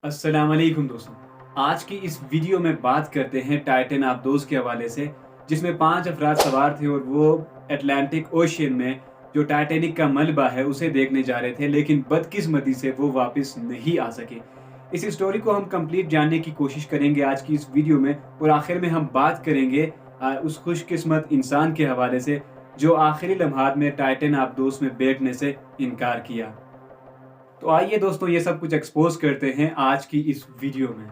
अस्सलाम वालेकुम दोस्तों। आज की इस वीडियो में बात करते हैं टाइटन आबदोस के हवाले से, जिसमें 5 अफराद सवार थे और वो अटलांटिक ओशियन में जो टाइटैनिक का मलबा है उसे देखने जा रहे थे, लेकिन बदकिस्मती से वो वापस नहीं आ सके। इस स्टोरी को हम कंप्लीट जानने की कोशिश करेंगे आज की इस वीडियो में, और आखिर में हम बात करेंगे उस खुशकिस्मत इंसान के हवाले से जो आखिरी लम्हात में टाइटन आबदोस में बैठने से इनकार किया। तो आइए दोस्तों, ये सब कुछ एक्सपोज करते हैं आज की इस वीडियो में।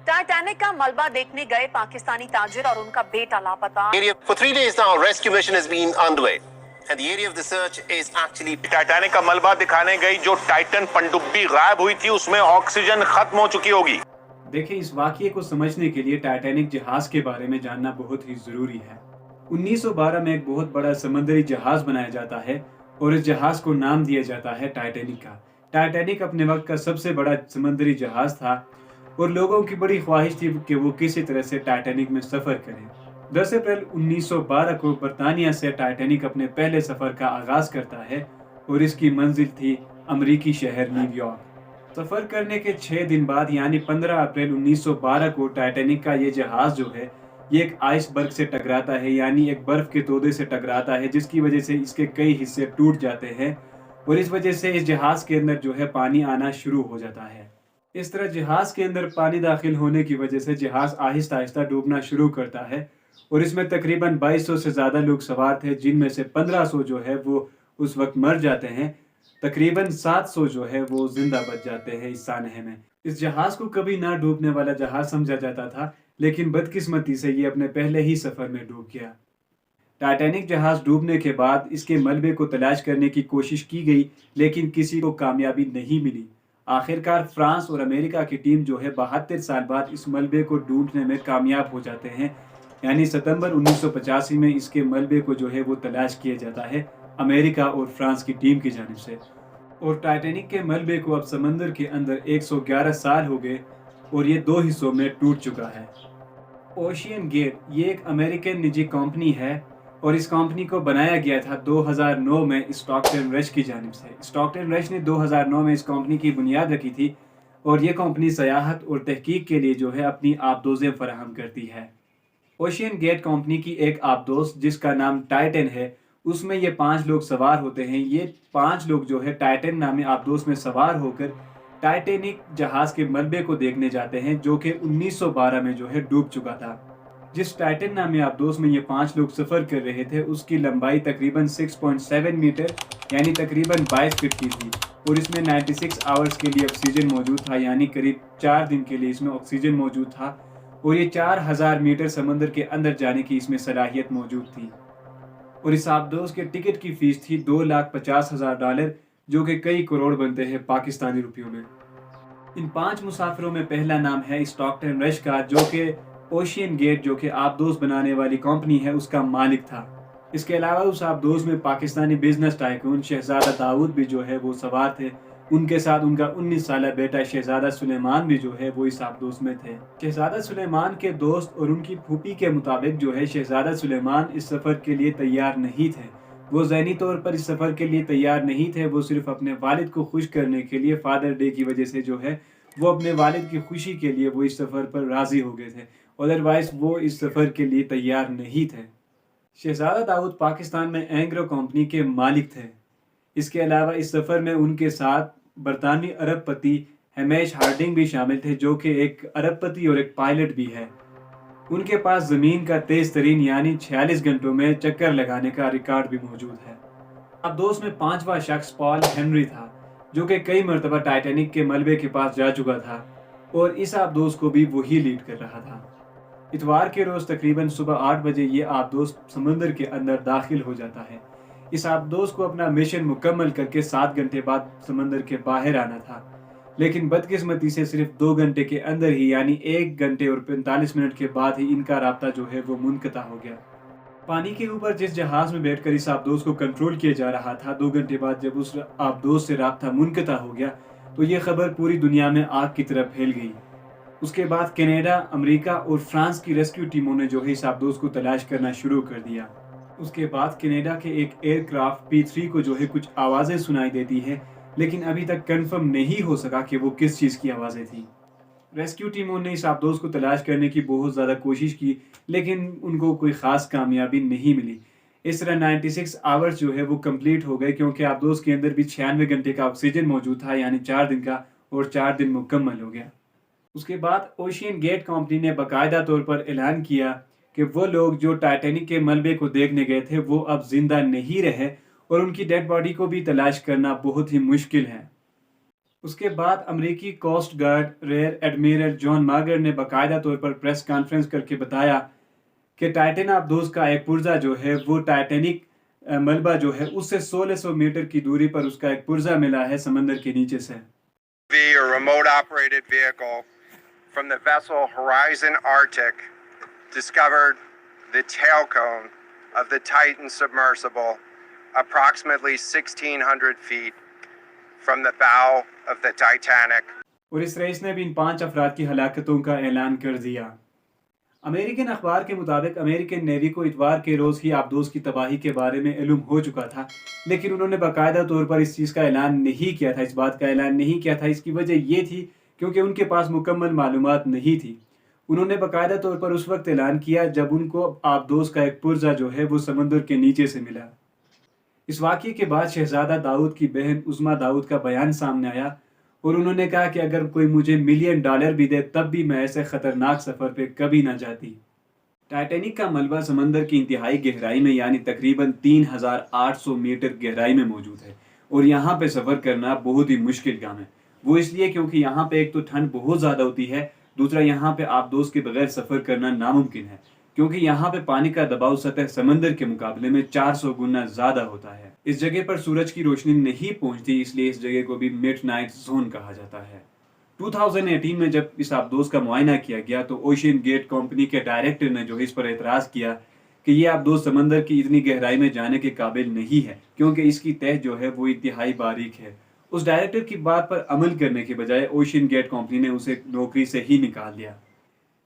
टाइटैनिक का मलबा देखने गए पाकिस्तानी ताजिर और उनका बेटा लापता। For 3 days now, rescue mission has been underway, and the area of the search is actually. Titanic का मलबा दिखाने गई जो टाइटन पनडुब्बी गायब हुई थी, उसमें ऑक्सीजन खत्म हो चुकी होगी। देखिए, इस वाकये को समझने के लिए टाइटैनिक जहाज के बारे में जानना बहुत ही जरूरी है। 1912 में एक बहुत बड़ा समंदरी जहाज बनाया जाता है और इस जहाज को नाम दिया जाता है टाइटैनिक का। टाइटैनिक अपने वक्त का सबसे बड़ा समंदरी जहाज था और लोगों की बड़ी ख्वाहिश थी कि वो किसी तरह से टाइटैनिक में सफ़र करें। 10 अप्रैल 1912 को बरतानिया से टाइटैनिक अपने पहले सफ़र का आगाज़ करता है और इसकी मंजिल थी अमरीकी शहर न्यूयॉर्क। सफ़र करने के 6 दिन बाद यानी 15 अप्रैल 1912 को टाइटैनिक का ये जहाज़ जो है ये एक आइसबर्ग से टकराता है, यानी एक बर्फ के तोदे से टकराता है, जिसकी वजह से इसके कई हिस्से टूट जाते हैं और इस वजह से इस जहाज के अंदर जो है पानी आना शुरू हो जाता है। इस तरह जहाज के अंदर पानी दाखिल होने की वजह से जहाज आहिस्ता आहिस्ता डूबना शुरू करता है और इसमें तकरीबन 2200 से ज़्यादा लोग सवार थे, जिनमें से 1500 जो है वो उस वक्त मर जाते हैं। तकरीबन 700 जो है वो जिंदा बच जाते हैं इस सानहे में। इस जहाज को कभी ना डूबने वाला जहाज समझा जाता था, लेकिन बदकिस्मती से ये अपने पहले ही सफर में डूब गया। टाइटैनिक जहाज डूबने के बाद इसके मलबे को तलाश करने की कोशिश की गई, लेकिन किसी को कामयाबी नहीं मिली। आखिरकार फ्रांस और अमेरिका की टीम जो है 72 साल बाद इस मलबे को ढूंढने में कामयाब हो जाते हैं, यानी सितंबर 1985 में इसके मलबे को जो है वो तलाश किया जाता है अमेरिका और फ्रांस की टीम की जानिब से। और टाइटैनिक के मलबे को अब समंदर के अंदर 111 साल हो गए और ये 2 हिस्सों में टूट चुका है। ओशियन गेट ये एक अमेरिकन निजी कंपनी है और इस कंपनी को बनाया गया था 2009 में स्टॉकटन रश की जानिब से। स्टॉकटन रश ने 2009 में इस कंपनी की बुनियाद रखी थी और ये कंपनी सयाहत और तहकीक के लिए जो है अपनी आबदोज़ें फराहम करती है। ओशियन गेट कंपनी की एक आबदोज़ जिसका नाम टाइटन है, उसमें ये 5 लोग सवार होते हैं। ये 5 लोग जो है टाइटन नामी आबदोज़ में सवार होकर टाइटैनिक जहाज के मलबे को देखने जाते हैं, जो कि 1912 में जो है डूब चुका था। जिस टाइटन नामी आबदोज़ में ये 5 लोग सफ़र कर रहे थे उसकी लंबाई तकरीबन 6.7 मीटर यानी तकरीबन 22 फीट की थी और इसमें 96 आवर्स के लिए ऑक्सीजन मौजूद था, यानी करीब 4 दिन के लिए इसमें ऑक्सीजन मौजूद था और ये 4000 मीटर समंदर के अंदर जाने की इसमें सलाहियत मौजूद थी। और इस आबदोज़ के टिकट की फ़ीस थी $2,50,000, जो कि कई करोड़ बनते हैं पाकिस्तानी रुपयों में। इन 5 मुसाफिरों में पहला नाम है स्टॉकटन रश का, जो कि ओशियन गेट जो कि आबदोज़ बनाने वाली कंपनी है उसका मालिक था। इसके अलावा उस आबदोज़ में पाकिस्तानी बिजनेस टाइकून शहजादा दाऊद भी जो है वो सवार थे। उनके साथ उनका 19 साला बेटा शहजादा सुलेमान भी जो है वो इस आबदोज़ में थे। शहजादा सुलेमान के दोस्त और उनकी फूफी के मुताबिक जो है शहजादा सुलेमान इस सफ़र के लिए तैयार नहीं थे। वो ज़हनी तौर पर इस सफ़र के लिए तैयार नहीं थे। वो सिर्फ अपने वालिद को खुश करने के लिए फादर डे की वजह से जो है वो अपने वालिद की खुशी के लिए वो इस सफ़र पर राज़ी हो गए थे, अदरवाइज़ वो इस सफ़र के लिए तैयार नहीं थे। शहजादा दाऊद पाकिस्तान में एंग्रो कंपनी के मालिक थे। इसके अलावा इस सफ़र में उनके साथ बरतानवी अरबपति हमेश हार्डिंग भी शामिल थे, जो कि एक अरबपति और एक पायलट भी है। उनके पास ज़मीन का तेज़ तरीन यानी 46 घंटों में चक्कर लगाने का रिकॉर्ड भी मौजूद है। आबदोज़ में 5वां शख्स पॉल हेनरी था, जो कि कई मरतबा टाइटैनिक के मलबे के पास जा चुका था और इस आबदोज़ को भी वही लीड कर रहा था। इतवार के रोज़ तकरीबन सुबह 8 बजे ये आबदोज़ समंदर के अंदर दाखिल हो जाता है। इस आबदोज़ को अपना मिशन मुकम्मल करके 7 घंटे बाद समंदर के बाहर आना था, लेकिन बदकिस्मती से सिर्फ 2 घंटे के अंदर ही यानी 1 घंटे और 45 मिनट के बाद ही इनका राब्ता जो है वो मुनक़ता हो गया। पानी के ऊपर जिस जहाज़ में बैठकर इस आबदोज़ को कंट्रोल किया जा रहा था, 2 घंटे बाद जब उस आबदोज़ से राब्ता मुनक़ता हो गया तो ये खबर पूरी दुनिया में आग की तरह फैल गई। उसके बाद कनाडा, अमेरिका और फ्रांस की रेस्क्यू टीमों ने जो है इस आबदोज़ को तलाश करना शुरू कर दिया। उसके बाद कनाडा के एक एयरक्राफ्ट P-3 को जो है कुछ आवाज़ें सुनाई देती है, لیکن ابھی تک کنفرم نہیں ہو سکا کہ وہ کس چیز کی آوازیں تھیں۔ ریسکیو ٹیموں نے اس آبدوز کو تلاش کرنے کی بہت زیادہ کوشش کی لیکن ان کو کوئی خاص کامیابی نہیں ملی۔ اس طرح 96 آورز جو ہے وہ کمپلیٹ ہو گئے کیونکہ آبدوز کے اندر بھی 96 گھنٹے کا آکسیجن موجود تھا، یعنی 4 دن کا، اور 4 دن مکمل ہو گیا۔ اس کے بعد اوشین گیٹ کمپنی نے باقاعدہ طور پر اعلان کیا کہ وہ لوگ جو ٹائٹینک کے ملبے کو دیکھنے گئے تھے وہ اب زندہ نہیں رہے اور ان کی ڈیڈ باڈی کو بھی تلاش کرنا بہت ہی مشکل ہے۔ اس کے بعد امریکی کوسٹ گارڈ ریئر ایڈمرل جان ماگر نے باقاعدہ طور پر پریس کانفرنس کر کے بتایا کہ ٹائٹن آبدوز کا ایک پرزہ جو ہے وہ ٹائٹینک ملبہ جو ہے اس سے 1600 میٹر کی دوری پر اس کا ایک پرزہ ملا ہے سمندر کے نیچے سے۔ A remote operated vehicle from the vessel Horizon Arctic discovered the tail cone of the Titan submersible approximately 1,600 feet from the bow of the Titanic. اور اس رئیس نے بھی ان 5 افراد کی ہلاکتوں کا اعلان کر دیا۔ امریکن اخبار کے مطابق امریکن نیوی کو اتوار کے روز ہی آبدوز کی تباہی کے بارے میں علم ہو چکا تھا، لیکن انہوں نے باقاعدہ طور پر اس چیز کا اعلان نہیں کیا تھا، اس بات کا اعلان نہیں کیا تھا۔ اس کی وجہ یہ تھی کیونکہ ان کے پاس مکمل معلومات نہیں تھی۔ انہوں نے باقاعدہ طور پر اس وقت اعلان کیا جب ان کو آبدوز کا ایک پرزہ جو ہے وہ سمندر کے نیچے سے ملا۔ اس واقعے کے بعد شہزادہ داؤد کی بہن عظمیٰ داؤد کا بیان سامنے آیا اور انہوں نے کہا کہ اگر کوئی مجھے $1 ملین بھی دے تب بھی میں ایسے خطرناک سفر پہ کبھی نہ جاتی۔ ٹائٹینک کا ملبہ سمندر کی انتہائی گہرائی میں یعنی تقریباً 3800 میٹر گہرائی میں موجود ہے اور یہاں پہ سفر کرنا بہت ہی مشکل کام ہے۔ وہ اس لیے کیونکہ یہاں پہ ایک تو ٹھنڈ بہت زیادہ ہوتی ہے، دوسرا یہاں پہ آبدوز کے بغیر سفر کرنا ناممکن ہے کیونکہ یہاں پہ پانی کا دباؤ سطح سمندر کے مقابلے میں 400 گنا زیادہ ہوتا ہے۔ اس جگہ پر سورج کی روشنی نہیں پہنچتی، اس لیے اس جگہ کو بھی مڈ نائٹ زون کہا جاتا ہے۔ 2018 میں جب اس آبدوز کا معائنہ کیا گیا تو اوشین گیٹ کمپنی کے ڈائریکٹر نے جو اس پر اعتراض کیا کہ یہ آبدوز سمندر کی اتنی گہرائی میں جانے کے قابل نہیں ہے کیونکہ اس کی تہ جو ہے وہ انتہائی باریک ہے۔ اس ڈائریکٹر کی بات پر عمل کرنے کے بجائے اوشین گیٹ کمپنی نے اسے نوکری سے ہی نکال دیا۔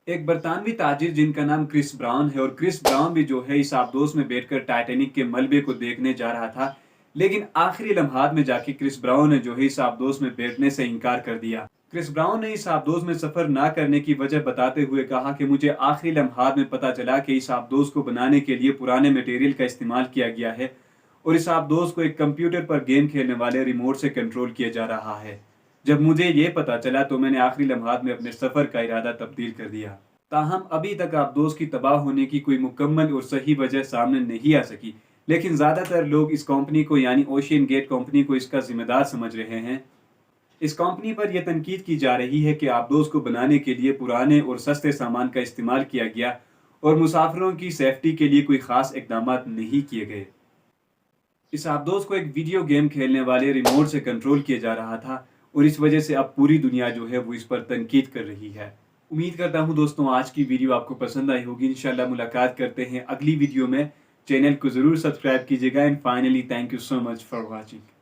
ایک برطانوی تاجر جن کا نام کرس براؤن ہے، اور کرس براؤن بھی جو ہے اس آبدوز میں بیٹھ کر ٹائٹینک کے ملبے کو دیکھنے جا رہا تھا، لیکن آخری لمحات میں جا کے کرس براؤن نے جو ہے اس آبدوز میں بیٹھنے سے انکار کر دیا۔ کرس براؤن نے اس آبدوز میں سفر نہ کرنے کی وجہ بتاتے ہوئے کہا کہ مجھے آخری لمحات میں پتہ چلا کہ اس آبدوز کو بنانے کے لیے پرانے میٹیریل کا استعمال کیا گیا ہے اور اس آبدوز کو ایک کمپیوٹر پر گیم کھیلنے والے ریموٹ سے کنٹرول کیا جا رہا ہے۔ جب مجھے یہ پتہ چلا تو میں نے آخری لمحات میں اپنے سفر کا ارادہ تبدیل کر دیا۔ تاہم ابھی تک آبدوز کی تباہ ہونے کی کوئی مکمل اور صحیح وجہ سامنے نہیں آ سکی، لیکن زیادہ تر لوگ اس کمپنی کو یعنی اوشین گیٹ کمپنی کو اس کا ذمہ دار سمجھ رہے ہیں۔ اس کمپنی پر یہ تنقید کی جا رہی ہے کہ آبدوز کو بنانے کے لیے پرانے اور سستے سامان کا استعمال کیا گیا اور مسافروں کی سیفٹی کے لیے کوئی خاص اقدامات نہیں کیے گئے۔ اس آبدوز کو ایک ویڈیو گیم کھیلنے والے ریموٹ سے کنٹرول کیا جا رہا تھا اور اس وجہ سے اب پوری دنیا جو ہے وہ اس پر تنقید کر رہی ہے۔ امید کرتا ہوں دوستوں آج کی ویڈیو آپ کو پسند آئی ہوگی۔ انشاءاللہ ملاقات کرتے ہیں اگلی ویڈیو میں۔ چینل کو ضرور سبسکرائب کیجیے گا، and finally thank you so much for watching.